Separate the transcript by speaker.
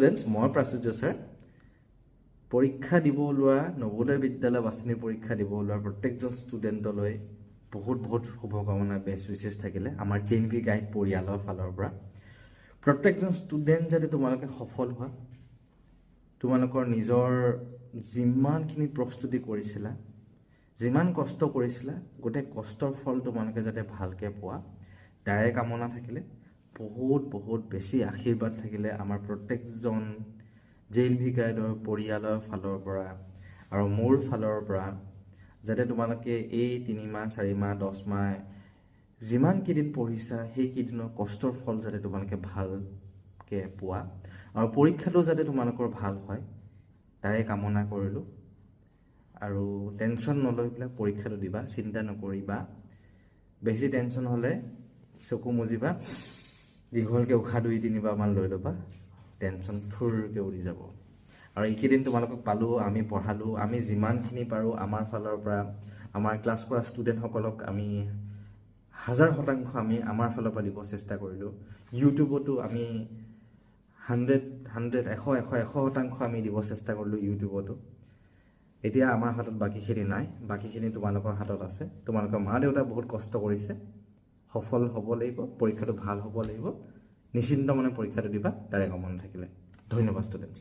Speaker 1: Students, মই Prachurya sir. পৰীক্ষা দিব ওলোৱা নৱোদয় বিদ্যালয় বাছনি পৰীক্ষা দিব ওলোৱা প্ৰত্যেকজন ষ্টুডেণ্টলৈ বহুত বহুত শুভকামনা, বেষ্ট উইচেছ থাকিলে আমাৰ JNV গাইড পৰিয়ালৰ ফালৰ পৰা। প্ৰত্যেকজন ষ্টুডেণ্ট যাতে তোমালোকে সফল হোৱা, তোমালোকৰ নিজৰ যিমানখিনি প্ৰস্তুতি কৰিছিলা, যিমান কষ্ট কৰিছিলা, গোটেই কষ্টৰ ফল তোমালোকে যাতে ভালকৈ পোৱা, তাৰে কামনা থাকিলে। বহুত বহুত বেছি আশীৰ্বাদ থাকিলে আমাৰ প্ৰত্যেকজন JNV গাইডৰ পৰিয়ালৰ ফালৰ পৰা আৰু মোৰ ফালৰ পৰা, যাতে তোমালোকে এই 3 মাহ 4 মাহ 10 মাহ যিমানকেইদিন পঢ়িছা সেইকেইদিনৰ কষ্টৰ ফল যাতে তোমালোকে ভালকৈ পোৱা আৰু পৰীক্ষাটো যাতে তোমালোকৰ ভাল হয় তাৰে কামনা কৰিলোঁ। আৰু টেনশ্যন নলৈ পেলাই পৰীক্ষাটো দিবা, চিন্তা নকৰিবা। বেছি টেনশ্যন হ'লে চকু মুজিবা, দীঘলকৈ উশাহ 2-3 বাৰমান লৈ ল'বা, টেনশ্যন থুৰকৈ উৰি যাব। আৰু এইকেইদিন তোমালোকক পালোঁ, আমি পঢ়ালোঁ, আমি যিমানখিনি পাৰোঁ আমাৰ ফালৰ পৰা আমাৰ ক্লাছ কৰা ষ্টুডেণ্টসকলক আমি 1000% আমি আমাৰ ফালৰ পৰা দিব চেষ্টা কৰিলোঁ। ইউটিউবতো আমি 100% আমি দিব চেষ্টা কৰিলোঁ ইউটিউবতো। এতিয়া আমাৰ হাতত বাকীখিনি নাই, বাকীখিনি তোমালোকৰ হাতত আছে। তোমালোকৰ মা দেউতা বহুত কষ্ট কৰিছে, সফল হ'ব লাগিব, পৰীক্ষাটো ভাল হ'ব লাগিব। নিশ্চিন্ত মনে পৰীক্ষাটো দিবা, তাৰে কামনা থাকিলে। ধন্যবাদ ষ্টুডেণ্টছ।